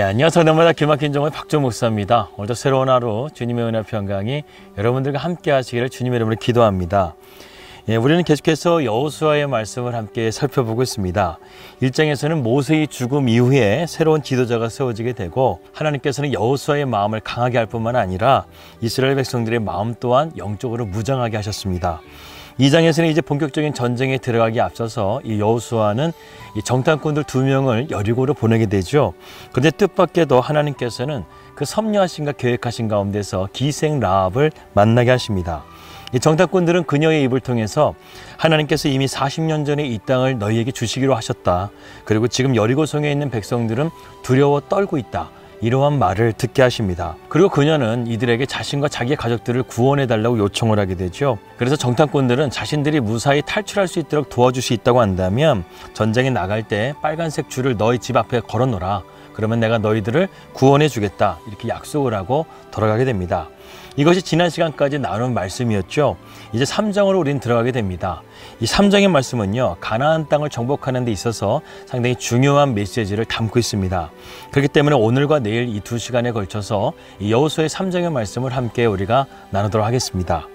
안녕하세요. 성남마다 길막힌 종의 박종 목사입니다. 오늘도 새로운 하루 주님의 은혜 평강이 여러분들과 함께 하시기를 주님의 이름으로 기도합니다. 우리는 계속해서 여호수아의 말씀을 함께 살펴보고 있습니다. 1장에서는 모세의 죽음 이후에 새로운 지도자가 세워지게 되고, 하나님께서는 여호수아의 마음을 강하게 할 뿐만 아니라 이스라엘 백성들의 마음 또한 영적으로 무장하게 하셨습니다. 2장에서는 이제 본격적인 전쟁에 들어가기 앞서서 이 여호수아는 이 정탐꾼들 2명을 여리고로 보내게 되죠. 그런데 뜻밖에도 하나님께서는 그 섭리하신가 계획하신 가운데서 기생 라합을 만나게 하십니다. 이 정탐꾼들은 그녀의 입을 통해서 하나님께서 이미 40년 전에 이 땅을 너희에게 주시기로 하셨다. 그리고 지금 여리고성에 있는 백성들은 두려워 떨고 있다. 이러한 말을 듣게 하십니다. 그리고 그녀는 이들에게 자신과 자기의 가족들을 구원해달라고 요청을 하게 되죠. 그래서 정탐꾼들은 자신들이 무사히 탈출할 수 있도록 도와줄 수 있다고 한다면 전쟁에 나갈 때 빨간색 줄을 너희 집 앞에 걸어놓으라. 그러면 내가 너희들을 구원해 주겠다. 이렇게 약속을 하고 돌아가게 됩니다. 이것이 지난 시간까지 나눈 말씀이었죠. 이제 3장으로 우리는 들어가게 됩니다. 이 3장의 말씀은요, 가나안 땅을 정복하는 데 있어서 상당히 중요한 메시지를 담고 있습니다. 그렇기 때문에 오늘과 내일 이 2시간에 걸쳐서 이 여호수아의 3장의 말씀을 함께 우리가 나누도록 하겠습니다.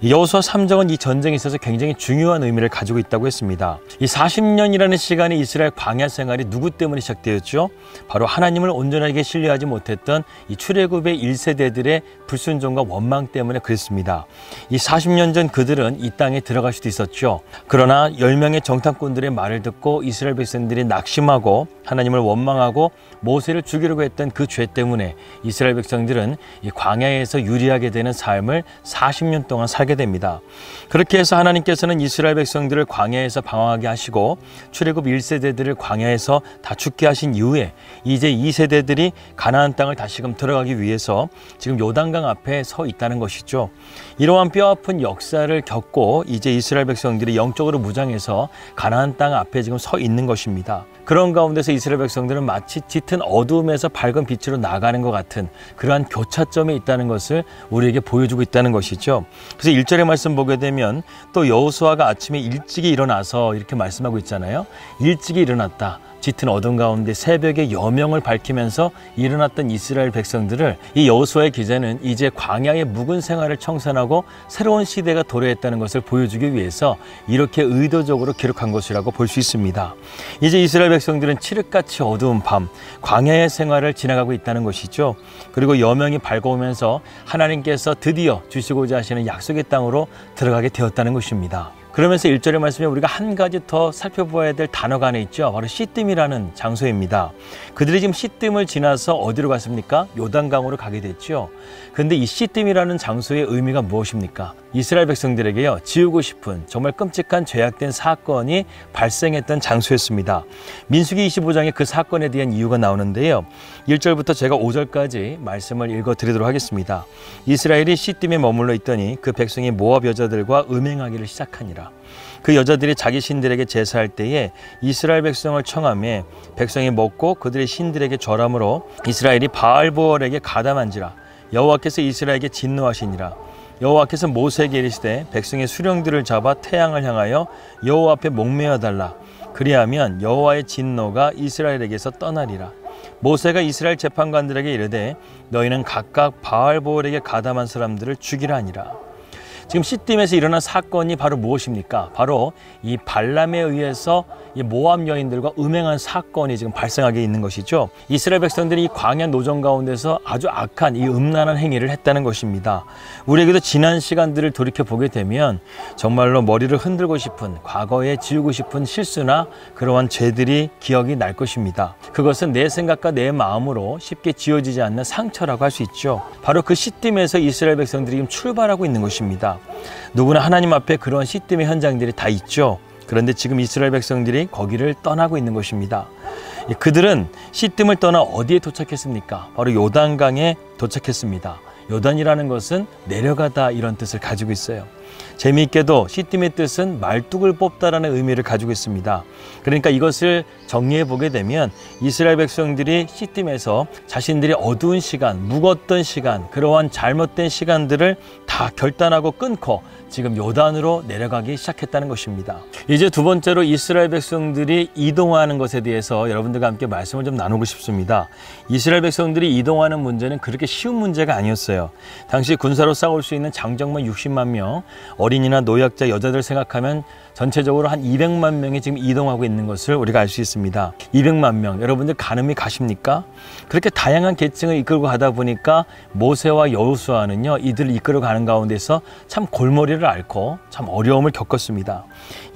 이 여호수아 3장은 이 전쟁에 있어서 굉장히 중요한 의미를 가지고 있다고 했습니다. 이 40년이라는 시간에 이스라엘 광야 생활이 누구 때문에 시작되었죠? 바로 하나님을 온전하게 신뢰하지 못했던 이 출애굽의 1세대들의 불순종과 원망 때문에 그랬습니다. 이 40년 전 그들은 이 땅에 들어갈 수도 있었죠. 그러나 10명의 정탐꾼들의 말을 듣고 이스라엘 백성들이 낙심하고 하나님을 원망하고 모세를 죽이려고 했던 그 죄 때문에 이스라엘 백성들은 이 광야에서 유리하게 되는 삶을 40년 동안 살게 됩니다. 그렇게 해서 하나님께서는 이스라엘 백성들을 광야에서 방황하게 하시고 출애굽 1세대들을 광야에서 다 죽게 하신 이후에 이제 2세대들이 가나안 땅을 다시금 들어가기 위해서 지금 요단강 앞에 서 있다는 것이죠. 이러한 뼈아픈 역사를 겪고 이제 이스라엘 백성들이 영적으로 무장해서 가나안 땅 앞에 지금 서 있는 것입니다. 그런 가운데서 이스라엘 백성들은 마치 짙은 어두움에서 밝은 빛으로 나가는 것 같은 그러한 교차점에 있다는 것을 우리에게 보여주고 있다는 것이죠. 그래서 1절의 말씀 보게 되면 또 여호수아가 아침에 일찍이 일어나서 이렇게 말씀하고 있잖아요. 일찍이 일어났다. 짙은 어둠 가운데 새벽에 여명을 밝히면서 일어났던 이스라엘 백성들을 이 여호수아의 기자는 이제 광야의 묵은 생활을 청산하고 새로운 시대가 도래했다는 것을 보여주기 위해서 이렇게 의도적으로 기록한 것이라고 볼 수 있습니다. 이제 이스라엘 백성들은 칠흑같이 어두운 밤 광야의 생활을 지나가고 있다는 것이죠. 그리고 여명이 밝아오면서 하나님께서 드디어 주시고자 하시는 약속의 땅으로 들어가게 되었다는 것입니다. 그러면서 1절의 말씀에 우리가 한 가지 더 살펴보아야 될 단어가 안에 있죠. 바로 시딤이라는 장소입니다. 그들이 지금 시딤을 지나서 어디로 갔습니까? 요단강으로 가게 됐죠. 그런데 이 시딤이라는 장소의 의미가 무엇입니까? 이스라엘 백성들에게요, 지우고 싶은 정말 끔찍한 죄악된 사건이 발생했던 장소였습니다. 민수기 25장에 그 사건에 대한 이유가 나오는데요. 1절부터 제가 5절까지 말씀을 읽어드리도록 하겠습니다. 이스라엘이 시딤에 머물러 있더니 그 백성이 모압 여자들과 음행하기를 시작하니라. 그 여자들이 자기 신들에게 제사할 때에 이스라엘 백성을 청하며 백성이 먹고 그들의 신들에게 절함으로 이스라엘이 바알보알에게 가담한지라. 여호와께서 이스라엘에게 진노하시니라. 여호와께서 모세에게 이르시되 백성의 수령들을 잡아 태양을 향하여 여호와 앞에 목매어 달라. 그리하면 여호와의 진노가 이스라엘에게서 떠나리라. 모세가 이스라엘 재판관들에게 이르되 너희는 각각 바알보알에게 가담한 사람들을 죽이라 하니라. 지금 시딤에서 일어난 사건이 바로 무엇입니까? 바로 이 발람에 의해서 이 모압 여인들과 음행한 사건이 지금 발생하게 있는 것이죠. 이스라엘 백성들이 이 광야 노정 가운데서 아주 악한 이 음란한 행위를 했다는 것입니다. 우리에게도 지난 시간들을 돌이켜보게 되면 정말로 머리를 흔들고 싶은, 과거에 지우고 싶은 실수나 그러한 죄들이 기억이 날 것입니다. 그것은 내 생각과 내 마음으로 쉽게 지워지지 않는 상처라고 할 수 있죠. 바로 그 시딤에서 이스라엘 백성들이 지금 출발하고 있는 것입니다. 누구나 하나님 앞에 그런 시딤의 현장들이 다 있죠. 그런데 지금 이스라엘 백성들이 거기를 떠나고 있는 것입니다. 그들은 시딤을 떠나 어디에 도착했습니까? 바로 요단강에 도착했습니다. 요단이라는 것은 내려가다 이런 뜻을 가지고 있어요. 재미있게도 시딤의 뜻은 말뚝을 뽑다라는 의미를 가지고 있습니다. 그러니까 이것을 정리해 보게 되면 이스라엘 백성들이 시딤에서 자신들이 어두운 시간, 묵었던 시간, 그러한 잘못된 시간들을 다 결단하고 끊고 지금 요단으로 내려가기 시작했다는 것입니다. 이제 두 번째로 이스라엘 백성들이 이동하는 것에 대해서 여러분들과 함께 말씀을 좀 나누고 싶습니다. 이스라엘 백성들이 이동하는 문제는 그렇게 쉬운 문제가 아니었어요. 당시 군사로 싸울 수 있는 장정만 60만 명, 어린이나 노약자, 여자들 생각하면 전체적으로 한 200만 명이 지금 이동하고 있는 것을 우리가 알 수 있습니다. 200만 명, 여러분들 가늠이 가십니까? 그렇게 다양한 계층을 이끌고 가다 보니까 모세와 여호수아는요, 이들을 이끌어 가는 가운데서 참 골머리를 앓고 참 어려움을 겪었습니다.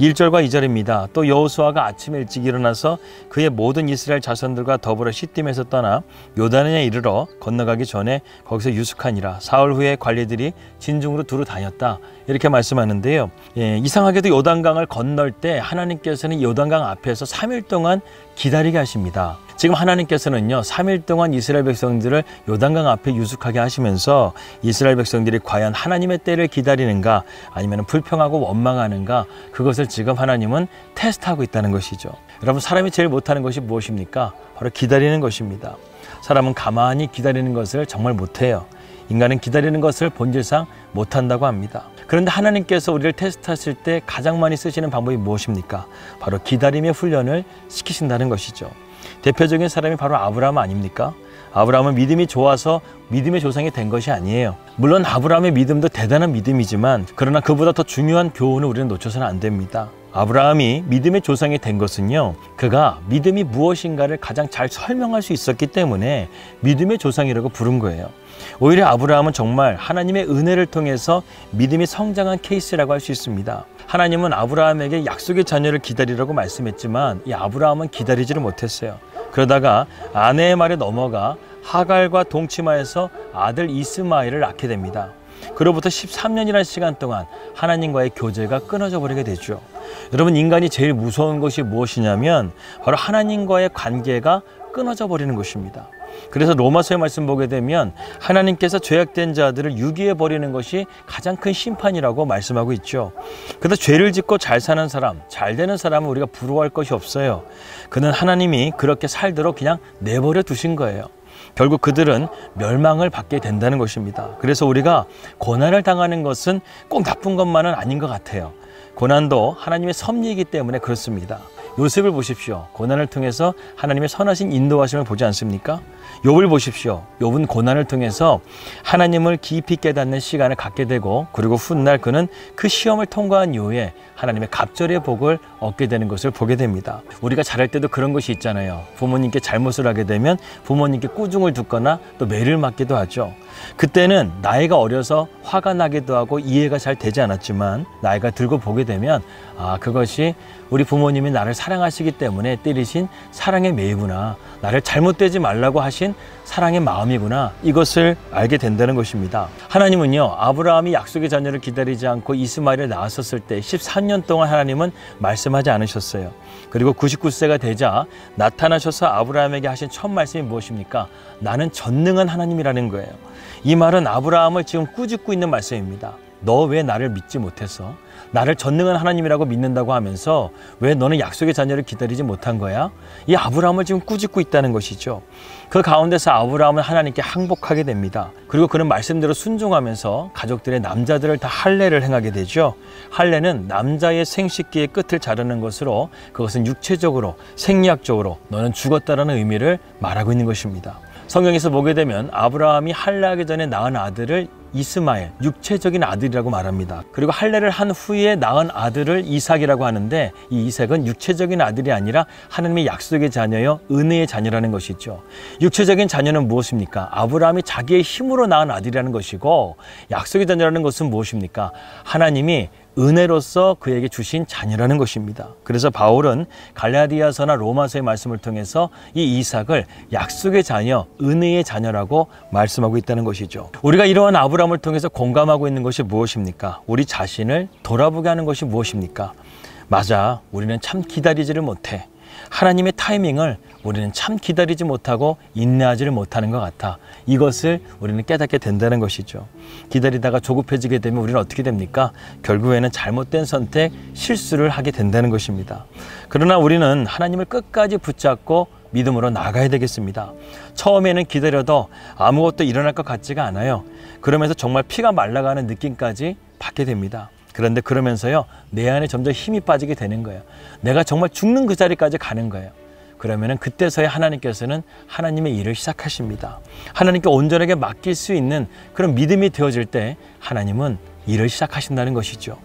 1절과 2절입니다. 또 여호수아가 아침에 일찍 일어나서 그의 모든 이스라엘 자손들과 더불어 시딤에서 떠나 요단에 이르러 건너가기 전에 거기서 유숙하니라. 사흘 후에 관리들이 진중으로 두루 다녔다. 이렇게 말씀하는데요. 이상하게도 요단강을 건널 때 하나님께서는 요단강 앞에서 3일 동안 기다리게 하십니다. 지금 하나님께서는요, 3일 동안 이스라엘 백성들을 요단강 앞에 유숙하게 하시면서 이스라엘 백성들이 과연 하나님의 때를 기다리는가 아니면 불평하고 원망하는가, 그것을 지금 하나님은 테스트하고 있다는 것이죠. 여러분, 사람이 제일 못하는 것이 무엇입니까? 바로 기다리는 것입니다. 사람은 가만히 기다리는 것을 정말 못해요. 인간은 기다리는 것을 본질상 못한다고 합니다. 그런데 하나님께서 우리를 테스트하실 때 가장 많이 쓰시는 방법이 무엇입니까? 바로 기다림의 훈련을 시키신다는 것이죠. 대표적인 사람이 바로 아브라함 아닙니까? 아브라함은 믿음이 좋아서 믿음의 조상이 된 것이 아니에요. 물론 아브라함의 믿음도 대단한 믿음이지만 그러나 그보다 더 중요한 교훈을 우리는 놓쳐서는 안 됩니다. 아브라함이 믿음의 조상이 된 것은요, 그가 믿음이 무엇인가를 가장 잘 설명할 수 있었기 때문에 믿음의 조상이라고 부른 거예요. 오히려 아브라함은 정말 하나님의 은혜를 통해서 믿음이 성장한 케이스라고 할 수 있습니다. 하나님은 아브라함에게 약속의 자녀를 기다리라고 말씀했지만 이 아브라함은 기다리지를 못했어요. 그러다가 아내의 말에 넘어가 하갈과 동침하여서 아들 이스마엘을 낳게 됩니다. 그로부터 13년이라는 시간 동안 하나님과의 교제가 끊어져 버리게 되죠. 여러분, 인간이 제일 무서운 것이 무엇이냐면 바로 하나님과의 관계가 끊어져 버리는 것입니다. 그래서 로마서의 말씀 보게 되면 하나님께서 죄악된 자들을 유기해 버리는 것이 가장 큰 심판이라고 말씀하고 있죠. 그래서 죄를 짓고 잘 사는 사람, 잘 되는 사람은 우리가 부러워할 것이 없어요. 그는 하나님이 그렇게 살도록 그냥 내버려 두신 거예요. 결국 그들은 멸망을 받게 된다는 것입니다. 그래서 우리가 고난을 당하는 것은 꼭 나쁜 것만은 아닌 것 같아요. 고난도 하나님의 섭리이기 때문에 그렇습니다. 요셉을 보십시오. 고난을 통해서 하나님의 선하신 인도하심을 보지 않습니까? 욥을 보십시오. 욥은 고난을 통해서 하나님을 깊이 깨닫는 시간을 갖게 되고, 그리고 훗날 그는 그 시험을 통과한 이후에 하나님의 갑절의 복을 얻게 되는 것을 보게 됩니다. 우리가 잘할 때도 그런 것이 있잖아요. 부모님께 잘못을 하게 되면 부모님께 꾸중을 듣거나 또 매를 맞기도 하죠. 그때는 나이가 어려서 화가 나기도 하고 이해가 잘 되지 않았지만 나이가 들고 보게 되면 그것이 우리 부모님이 나를 사랑하시기 때문에 때리신 사랑의 매이구나, 나를 잘못되지 말라고 하신 사랑의 마음이구나, 이것을 알게 된다는 것입니다. 하나님은요, 아브라함이 약속의 자녀를 기다리지 않고 이스마엘을 낳았었을 때 14년 동안 하나님은 말씀하지 않으셨어요. 그리고 99세가 되자 나타나셔서 아브라함에게 하신 첫 말씀이 무엇입니까? 나는 전능한 하나님이라는 거예요. 이 말은 아브라함을 지금 꾸짖고 있는 말씀입니다. 너 왜 나를 믿지 못했어? 나를 전능한 하나님이라고 믿는다고 하면서 왜 너는 약속의 자녀를 기다리지 못한 거야? 이 아브라함을 지금 꾸짖고 있다는 것이죠. 그 가운데서 아브라함은 하나님께 항복하게 됩니다. 그리고 그는 말씀대로 순종하면서 가족들의 남자들을 다 할례를 행하게 되죠. 할례는 남자의 생식기의 끝을 자르는 것으로, 그것은 육체적으로, 생리학적으로 너는 죽었다라는 의미를 말하고 있는 것입니다. 성경에서 보게 되면 아브라함이 할례하기 전에 낳은 아들을 이스마엘, 육체적인 아들이라고 말합니다. 그리고 할례를 한 후에 낳은 아들을 이삭이라고 하는데, 이 이삭은 육체적인 아들이 아니라 하나님의 약속의 자녀여 은혜의 자녀라는 것이죠. 육체적인 자녀는 무엇입니까? 아브라함이 자기의 힘으로 낳은 아들이라는 것이고, 약속의 자녀라는 것은 무엇입니까? 하나님이 은혜로서 그에게 주신 자녀라는 것입니다. 그래서 바울은 갈라디아서나 로마서의 말씀을 통해서 이 이삭을 약속의 자녀, 은혜의 자녀라고 말씀하고 있다는 것이죠. 우리가 이러한 아브라함을 통해서 공감하고 있는 것이 무엇입니까? 우리 자신을 돌아보게 하는 것이 무엇입니까? 맞아, 우리는 참 기다리지를 못해. 하나님의 타이밍을 우리는 참 기다리지 못하고 인내하지를 못하는 것 같아. 이것을 우리는 깨닫게 된다는 것이죠. 기다리다가 조급해지게 되면 우리는 어떻게 됩니까? 결국에는 잘못된 선택, 실수를 하게 된다는 것입니다. 그러나 우리는 하나님을 끝까지 붙잡고 믿음으로 나가야 되겠습니다. 처음에는 기다려도 아무것도 일어날 것 같지가 않아요. 그러면서 정말 피가 말라가는 느낌까지 받게 됩니다. 그런데 그러면서요, 내 안에 점점 힘이 빠지게 되는 거예요. 내가 정말 죽는 그 자리까지 가는 거예요. 그러면은 그때서야 하나님께서는 하나님의 일을 시작하십니다. 하나님께 온전하게 맡길 수 있는 그런 믿음이 되어질 때 하나님은 일을 시작하신다는 것이죠.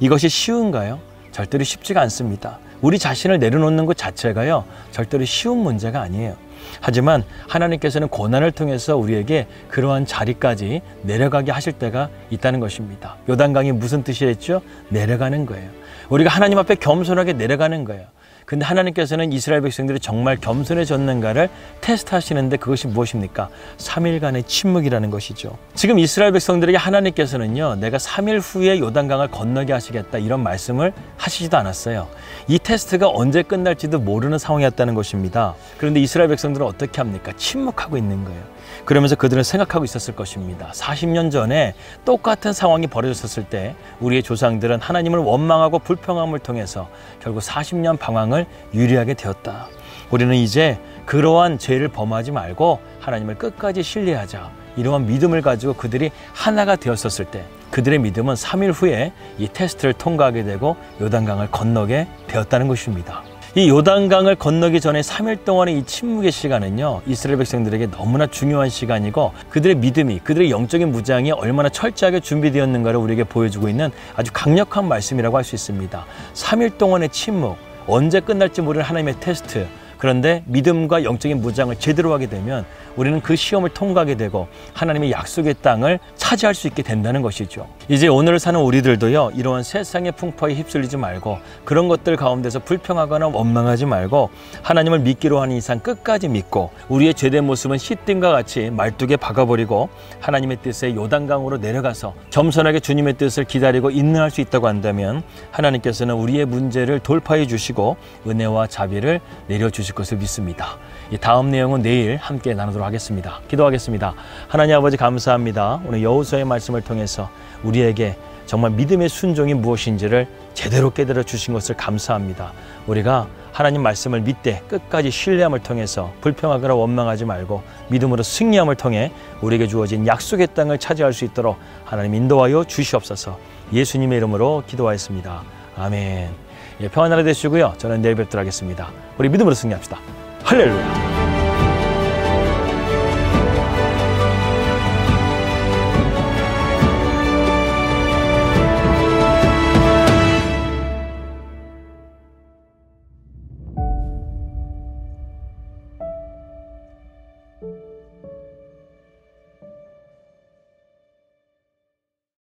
이것이 쉬운가요? 절대로 쉽지가 않습니다. 우리 자신을 내려놓는 것 자체가요, 절대로 쉬운 문제가 아니에요. 하지만 하나님께서는 고난을 통해서 우리에게 그러한 자리까지 내려가게 하실 때가 있다는 것입니다. 요단강이 무슨 뜻이랬죠? 내려가는 거예요. 우리가 하나님 앞에 겸손하게 내려가는 거예요. 근데 하나님께서는 이스라엘 백성들이 정말 겸손해졌는가를 테스트하시는데 그것이 무엇입니까? 3일간의 침묵이라는 것이죠. 지금 이스라엘 백성들에게 하나님께서는요, 내가 3일 후에 요단강을 건너게 하시겠다 이런 말씀을 하시지도 않았어요. 이 테스트가 언제 끝날지도 모르는 상황이었다는 것입니다. 그런데 이스라엘 백성들은 어떻게 합니까? 침묵하고 있는 거예요. 그러면서 그들은 생각하고 있었을 것입니다. 40년 전에 똑같은 상황이 벌어졌을 때 우리의 조상들은 하나님을 원망하고 불평함을 통해서 결국 40년 방황을 유리하게 되었다. 우리는 이제 그러한 죄를 범하지 말고 하나님을 끝까지 신뢰하자. 이러한 믿음을 가지고 그들이 하나가 되었었을 때 그들의 믿음은 3일 후에 이 테스트를 통과하게 되고 요단강을 건너게 되었다는 것입니다. 이 요단강을 건너기 전에 3일 동안의 이 침묵의 시간은요, 이스라엘 백성들에게 너무나 중요한 시간이고 그들의 믿음이, 그들의 영적인 무장이 얼마나 철저하게 준비되었는가를 우리에게 보여주고 있는 아주 강력한 말씀이라고 할 수 있습니다. 3일 동안의 침묵, 언제 끝날지 모르는 하나님의 테스트. 그런데 믿음과 영적인 무장을 제대로 하게 되면 우리는 그 시험을 통과하게 되고 하나님의 약속의 땅을 차지할 수 있게 된다는 것이죠. 이제 오늘을 사는 우리들도요, 이러한 세상의 풍파에 휩쓸리지 말고 그런 것들 가운데서 불평하거나 원망하지 말고 하나님을 믿기로 하는 이상 끝까지 믿고 우리의 죄된 모습은 시딤과 같이 말뚝에 박아버리고 하나님의 뜻에 요단강으로 내려가서 겸손하게 주님의 뜻을 기다리고 인내할 수 있다고 한다면 하나님께서는 우리의 문제를 돌파해 주시고 은혜와 자비를 내려주실 것을 믿습니다. 이 다음 내용은 내일 함께 나누도록 하겠습니다. 기도하겠습니다. 하나님 아버지 감사합니다. 오늘 여호수아의 말씀을 통해서 우리에게 정말 믿음의 순종이 무엇인지를 제대로 깨달아 주신 것을 감사합니다. 우리가 하나님 말씀을 믿되 끝까지 신뢰함을 통해서 불평하거나 원망하지 말고 믿음으로 승리함을 통해 우리에게 주어진 약속의 땅을 차지할 수 있도록 하나님 인도하여 주시옵소서. 예수님의 이름으로 기도하였습니다. 아멘. 평안한 하루 되시고요. 저는 내일 뵙도록 하겠습니다. 우리 믿음으로 승리합시다. 할렐루야.